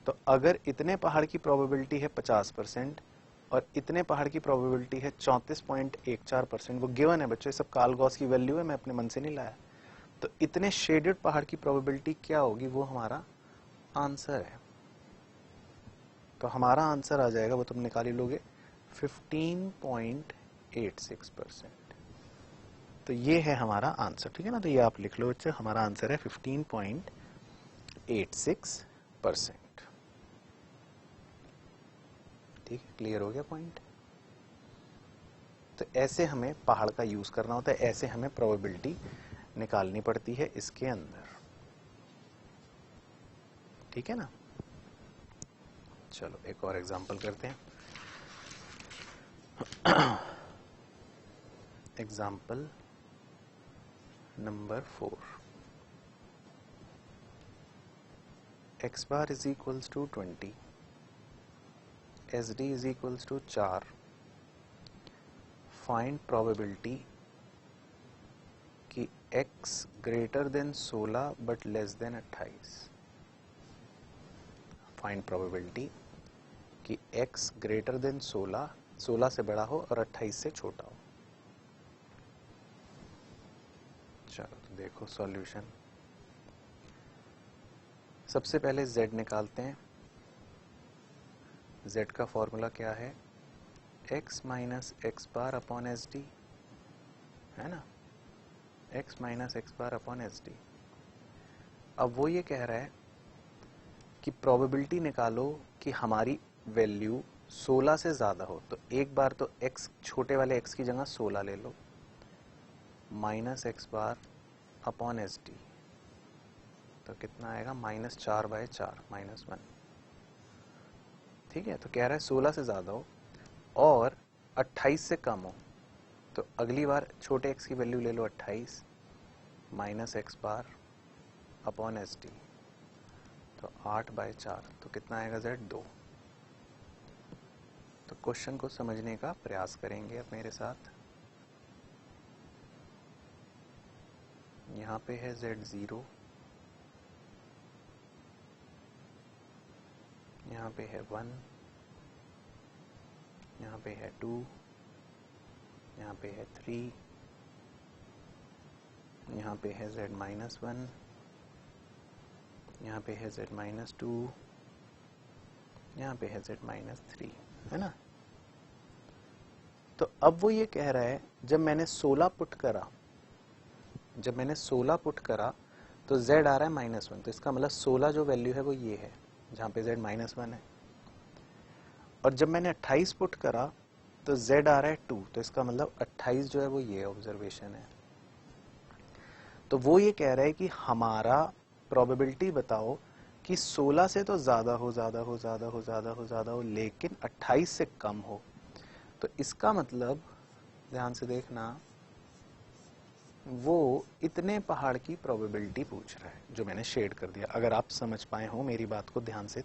तो अगर इतने पहाड़ की प्रोबेबिलिटी है 50% और इतने पहाड़ की प्रोबेबिलिटी है 34.14%, वो गिवन है बच्चों, ये सब कार्ल गॉस की वैल्यू है, मैं अपने मन से नहीं लाया। तो इतने शेडेड पहाड़ की प्रोबेबिलिटी क्या होगी, वो हमारा आंसर है। तो हमारा आंसर आ जाएगा, वो तुम निकाल ही लोगे, 15.86%। तो ये है हमारा आंसर। ठीक है ना, तो ये आप लिख लो बच्चे, हमारा आंसर है 15.86%। ठीक है, क्लियर हो गया पॉइंट। तो ऐसे हमें पहाड़ का यूज करना होता है, ऐसे हमें प्रोबेबिलिटी निकालनी पड़ती है इसके अंदर। ठीक है ना, चलो एक और एग्जांपल करते हैं। Example number 4। x bar is equals to 20, SD is equals to 4, find probability कि x greater than 16 but less than 28। Find probability कि x ग्रेटर देन 16, 16 से बड़ा हो और 28 से छोटा हो। चलो तो देखो सॉल्यूशन। सबसे पहले z निकालते हैं। z का फॉर्मूला क्या है, x minus x bar upon s D, है ना, x minus x bar upon s D. अब वो ये कह रहा है कि प्रोबेबिलिटी निकालो कि हमारी वैल्यू 16 से ज़्यादा हो। तो एक बार तो x, छोटे वाले x की जगह 16 ले लो, minus x bar upon s d, तो कितना आएगा -4/4 -1। ठीक है, तो कह रहा है 16 से ज़्यादा हो और 28 से कम हो। तो अगली बार छोटे x की वैल्यू ले लो 28 minus x bar upon s d, तो 8/4, तो कितना आएगा z 2। तो क्वेश्चन को समझने का प्रयास करेंगे अब मेरे साथ। यहाँ पे है z0, यहाँ पे है 1, यहाँ पे है 2, यहाँ पे है 3, यहाँ पे है z-1, यहाँ पे है z-2, यहाँ पे है z-3, है ना। तो अब वो ये कह रहा है जब मैंने 16 पुट करा, तो z आ रहा है -1, तो इसका मतलब 16 जो वैल्यू है वो ये है जहाँ पे z -1 है। और जब मैंने 28 पुट करा तो z आ रहा है 2, तो इसका मतलब 28 जो है वो ये ऑब्जर्वेशन है। तो वो ये कह रहा है कि हमारा प्रोबेबिलिटी बताओ कि 16 से तो ज़्यादा हो, लेकिन 28 से कम हो। तो इसका मतलब ध्यान से देखना, वो इतने पहाड़ की प्रोबेबिलिटी पूछ रहा है, जो मैंने शेड कर दिया। अगर आप समझ पाए हो मेरी बात को ध्यान से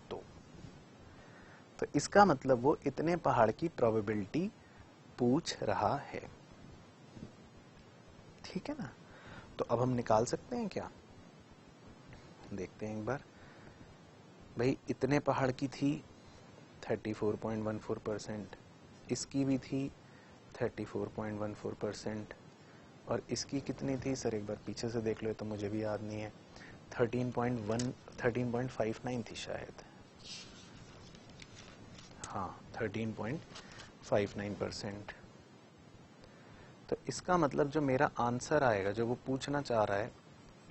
तो इसका मतलब वो इतने पहाड़ की प्रोबेबिलिटी पूछ रहा है। ठीक है ना। तो अब हम निकाल सकते हैं क्या, देखते हैं एक बार। भाई इतने पहाड़ की थी 34.14%, इसकी भी थी 34.14%, और इसकी कितनी थी सर, एक बार पीछे से देख लो, तो मुझे भी याद नहीं है, 13.59 थी शायद, हाँ 13.59%। तो इसका मतलब जो मेरा आंसर आएगा, जो वो पूछना चाह रहा है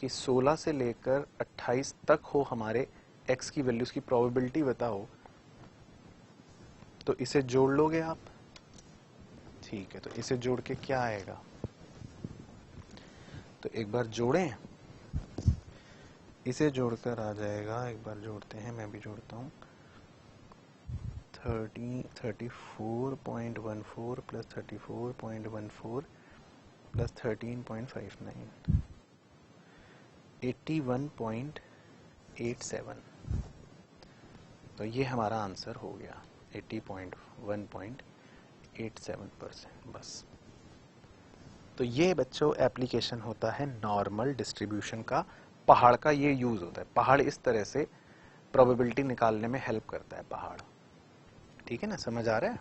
कि 16 से लेकर 28 तक हो हमारे x की वैल्यूज की प्रोबेबिलिटी बताओ, तो इसे जोड़ लोगे आप। ठीक है, तो इसे जोड़ के क्या आएगा, तो एक बार जोड़ें, इसे जोड़कर आ जाएगा, एक बार जोड़ते हैं, मैं भी जोड़ता हूँ, 34.14 प्लस 34.14 प्लस 13.59, 81.87। तो ये हमारा आंसर हो गया 80.1.87%। बस। तो ये बच्चों एप्लीकेशन होता है नॉर्मल डिस्ट्रीब्यूशन का, पहाड़ का ये यूज होता है। पहाड़ इस तरह से प्रोबेबिलिटी निकालने में हेल्प करता है पहाड़। ठीक है ना, समझ आ रहा है।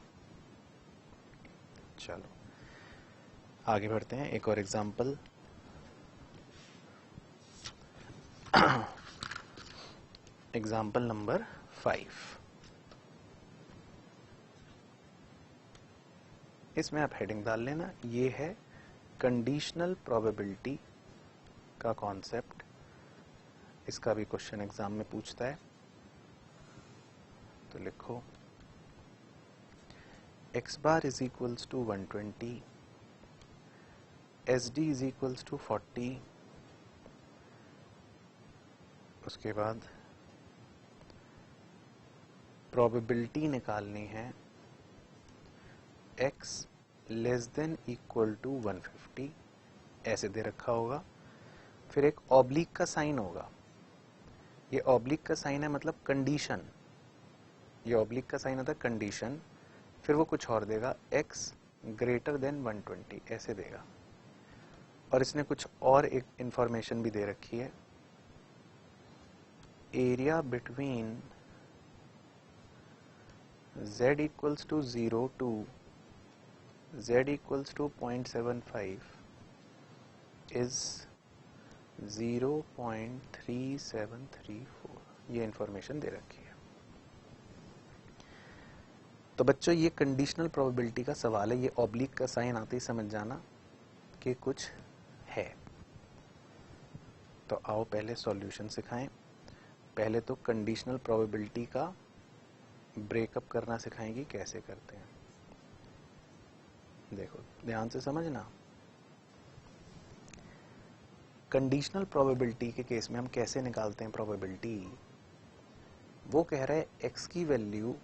चलो आगे बढ़ते हैं, एक और एग्जांपल। Example number 5। इसमें आप हेडिंग डाल लेना, ये है कंडीशनल प्रोबेबिलिटी का कॉन्सेप्ट। इसका भी क्वेश्चन एग्जाम में पूछता है, तो लिखो x bar is equals to 120, S D is equals to 40, उसके बाद प्रोबेबिलिटी निकालनी है x less than equal to 150, ऐसे दे रखा होगा। फिर एक ऑब्लिक का साइन होगा, ये ऑब्लिक का साइन है मतलब कंडीशन, ये ऑब्लिक का साइन होता है कंडीशन। फिर वो कुछ और देगा, x ग्रेटर देन 120, ऐसे देगा। और इसने कुछ और एक इंफॉर्मेशन भी दे रखी है, area between z equals to 0 to z equals to 0.75 is 0.3734, ये इंफॉर्मेशन दे रखी है। तो बच्चों ये कंडीशनल प्रोबेबिलिटी का सवाल है, ये ऑब्लिक का साइन आते ही समझ जाना कि कुछ है। तो आओ पहले सॉल्यूशन सिखाएं। पहले तो कंडीशनल प्रोबेबिलिटी का ब्रेकअप करना सिखाएंगी, कैसे करते हैं। देखो ध्यान से समझना, कंडीशनल प्रोबेबिलिटी के केस में हम कैसे निकालते हैं प्रोबेबिलिटी। वो कह रहे हैं x की वैल्यू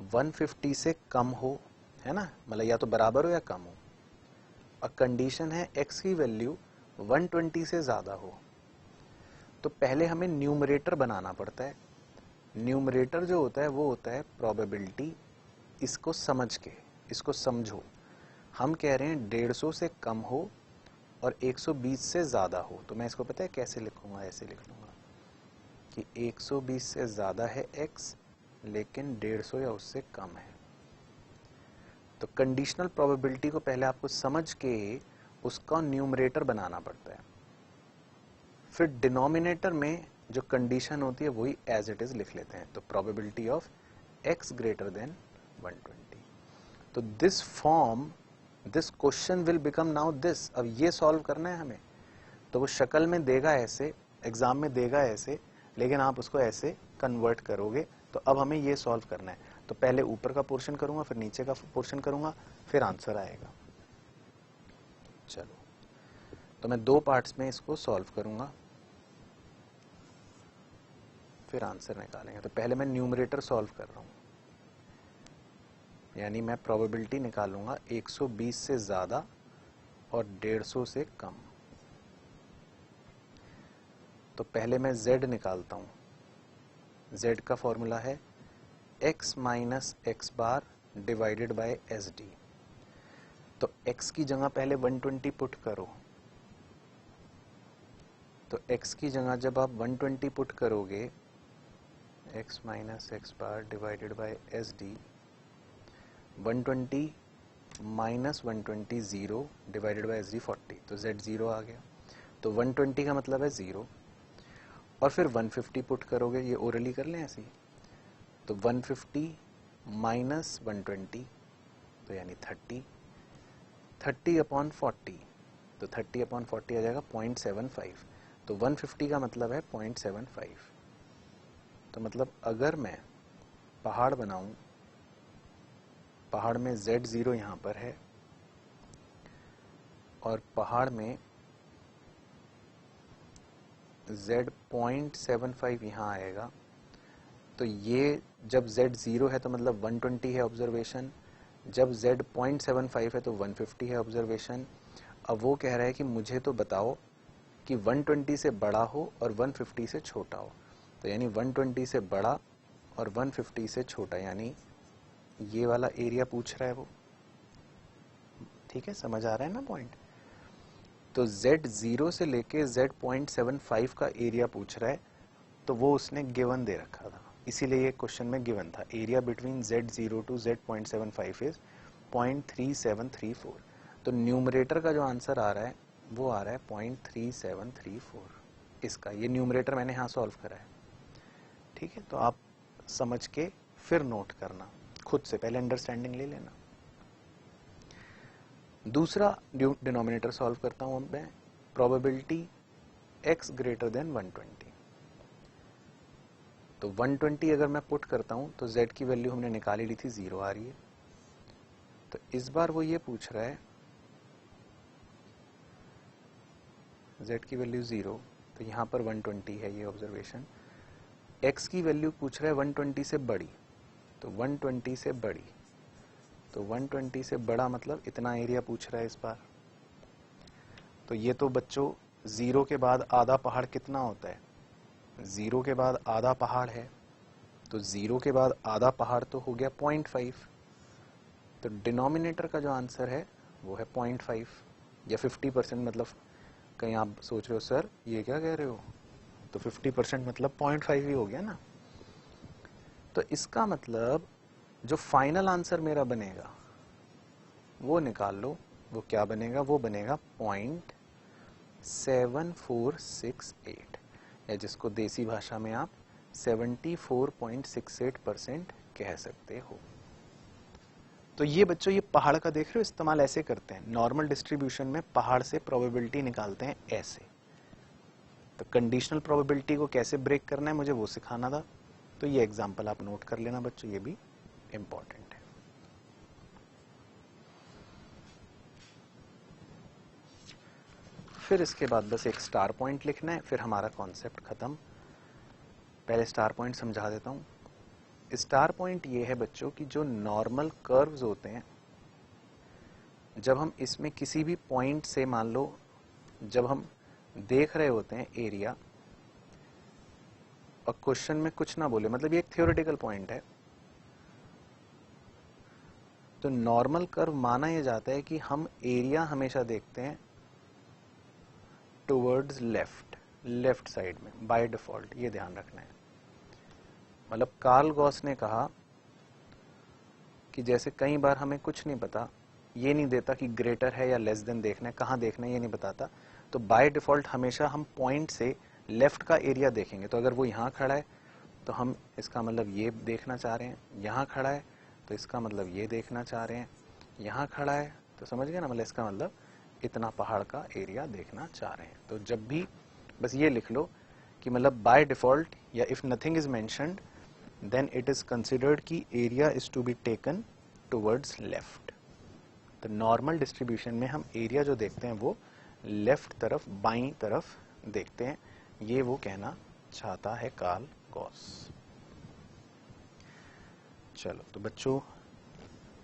150 से कम हो, है ना, मतलब या तो बराबर हो या कम हो, और कंडीशन है x की वैल्यू 120 से ज़्यादा हो। तो पहले हमें न्यूमरेटर बनाना पड़ता है। न्यूमरेटर जो होता है वो होता है प्रोबेबिलिटी। इसको समझ के, इसको समझो, हम कह रहे हैं 150 से कम हो और 120 से ज़्यादा हो। तो मैं इसको पता है कैसे लिखूंगा, ऐसे लिख लूँगा कि 120 से ज़्यादा है x लेकिन 150 या उससे कम है। तो कंडीशनल प्रोबेबिलिटी को पहले आपको समझ के उसका न्यूमरेटर बनाना पड़ता है, फिर डिनोमिनेटर में जो कंडीशन होती है वही एज इट इज लिख लेते हैं। तो probability of x greater then 120। तो this form, this question will become now this. अब ये सॉल्व करना है हमें, तो वो शक्ल में देगा ऐसे, एग्जाम में देगा ऐसे, लेकिन आप उसको ऐसे कन्वर्ट करोगे। तो अब हमें ये सॉल्व करना है, तो पहले ऊपर का पोर्शन करूंगा, फिर नीचे का पोर्शन करूंगा, फिर आंसर आएगा। चलो, तो मैं 2 पार्ट्स में इसको सॉल्व करूंगा, फिर आंसर निकालेंगे। तो पहले मैं न्यूमरेटर सॉल्व कर रहा हूं, यानी मैं प्रोबेबिलिटी निकालूंगा 120 से ज़्यादा और 150 से कम। तो पहले मैं z निकालता हूं। z का फॉर्मूला है x minus x bar divided by S d. तो x की जगह पहले 120 पुट करो। तो x की जगह जब आप 120 पुट करोगे, x minus x bar divided by S D, 120 minus 120 0 divided by S D 40, तो z 0 आ गया। तो 120 का मतलब है 0, और फिर 150 पुट करोगे, ये ओरली कर लें ऐसे ही। तो 150 माइनस 120, तो यानी 30, 30 अपॉन 40, तो 30 अपॉन 40 आ जाएगा 0.75। तो 150 का मतलब है 0.75। तो मतलब अगर मैं पहाड़ बनाऊं, पहाड़ में Z0 यहाँ पर है और पहाड़ में Z 0.75 यहाँ आएगा, तो ये जब Z0 है तो मतलब 120 है ऑब्जर्वेशन, जब Z 0.75 है तो 150 है ऑब्जर्वेशन। अब वो कह रहा है कि मुझे तो बताओ कि 120 से बड़ा हो और 150 से छोटा हो। तो यानी 120 से बड़ा और 150 से छोटा, यानी ये वाला एरिया पूछ रहा है वो। ठीक है, समझ आ रहा है ना पॉइंट। तो Z0 से लेके Z 0.75 का एरिया पूछ रहा है, तो वो उसने गिवन दे रखा था, इसीलिए ये क्वेश्चन में गिवन था। Area between Z0 to Z 0.75 is 0.3734। तो न्यूमरेटर का जो आंसर आ रहा है वो आ रहा है 0.3734 इसका। ये न्यूमरेटर मैंने यहाँ सॉल्व करा है। ठीक है, तो आप समझ के फिर नोट करना, खुद से पहले अंडरस्टैंडिंग ले लेना। दूसरा डिनोमिनेटर सॉल्व करता हूँ मैं, प्रोबेबिलिटी x ग्रेटर देन 120। तो 120 अगर मैं पुट करता हूँ तो z की वैल्यू हमने निकाली ली थी, 0 आ रही है। तो इस बार वो ये पूछ रहा है z की वैल्यू 0, तो यहाँ पर 120 है ये ऑब्जर्वेशन। x की वैल्यू पूछ रहा है 120 से बड़ी, तो 120 से बड़ी, तो 120 से बड़ा मतलब इतना एरिया पूछ रहा है इस बार। तो ये तो बच्चों 0 के बाद आधा पहाड़ कितना होता है, 0 के बाद आधा पहाड़ है, तो 0 के बाद आधा पहाड़ तो हो गया 0.5। तो डिनोमिनेटर का जो आंसर है वो है 0.5 या 50%। मतलब कहीं आप सोच रहे हो सर ये क्या कह रहे हो, तो 50% मतलब 0.5 ही हो गया ना। तो इसका मतलब जो फाइनल आंसर मेरा बनेगा वो निकाल लो, वो क्या बनेगा, वो बनेगा 0.7468, या जिसको देसी भाषा में आप 74.68% कह सकते हो। तो ये बच्चों, ये पहाड़ का देख रहे हो इस्तेमाल ऐसे करते हैं। नॉर्मल डिस्ट्रीब्यूशन में पहाड़ से प्रोबेबिलिटी निकालते हैं ऐसे, तो कंडीशनल प्रोबेबिलिटी को कैसे ब्रेक करना है मुझे वो सिखाना था, तो ये एग्जाम्पल आप नोट कर लेना बच्चों, ये भी इंपॉर्टेंट है। फिर इसके बाद बस एक स्टार पॉइंट लिखना है, फिर हमारा कॉन्सेप्ट खत्म। पहले स्टार पॉइंट समझा देता हूं। स्टार पॉइंट ये है बच्चों कि जो नॉर्मल कर्व्स होते हैं, जब हम इसमें किसी भी पॉइंट से, मान लो जब हम देख रहे होते हैं एरिया और क्वेश्चन में कुछ ना बोले, मतलब ये एक थ्योरेटिकल पॉइंट है, तो नॉर्मल कर्व माना यह जाता है कि हम एरिया हमेशा देखते हैं टुवर्ड्स लेफ्ट साइड में बाय डिफॉल्ट, ये ध्यान रखना है। मतलब कार्ल गॉस ने कहा कि जैसे कई बार हमें कुछ नहीं पता, ये नहीं देता कि ग्रेटर है या लेस देन देखना है, कहाँ देखना है ये नहीं बताता, तो बाय डिफॉल्ट हमेशा हम पॉइंट से लेफ्ट का एरिया देखेंगे। तो अगर वो यहाँ खड़ा है तो हम इसका मतलब ये देखना चाह रहे हैं, यहाँ खड़ा है तो इसका मतलब ये देखना चाह रहे हैं, यहाँ खड़ा है तो समझ गए ना, मतलब इसका मतलब इतना पहाड़ का एरिया देखना चाह रहे हैं। तो जब भी बस ये लिख लो कि मतलब बाय डिफॉल्ट या if nothing is mentioned then it is considered कि area is to be taken towards left. तो नॉर्मल डिस्ट्रीब्यूशन में हम एरिया जो देखते हैं वो लेफ्ट तरफ, बाईं तरफ देखते हैं, ये वो कहना चाहता है कार्ल गॉस। चलो तो बच्चों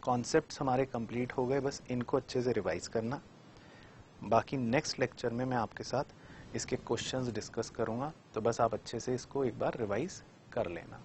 कॉन्सेप्ट्स हमारे कंप्लीट हो गए, बस इनको अच्छे से रिवाइज करना। बाकी नेक्स्ट लेक्चर में मैं आपके साथ इसके क्वेश्चंस डिस्कस करूंगा, तो बस आप अच्छे से इसको एक बार रिवाइज कर लेना।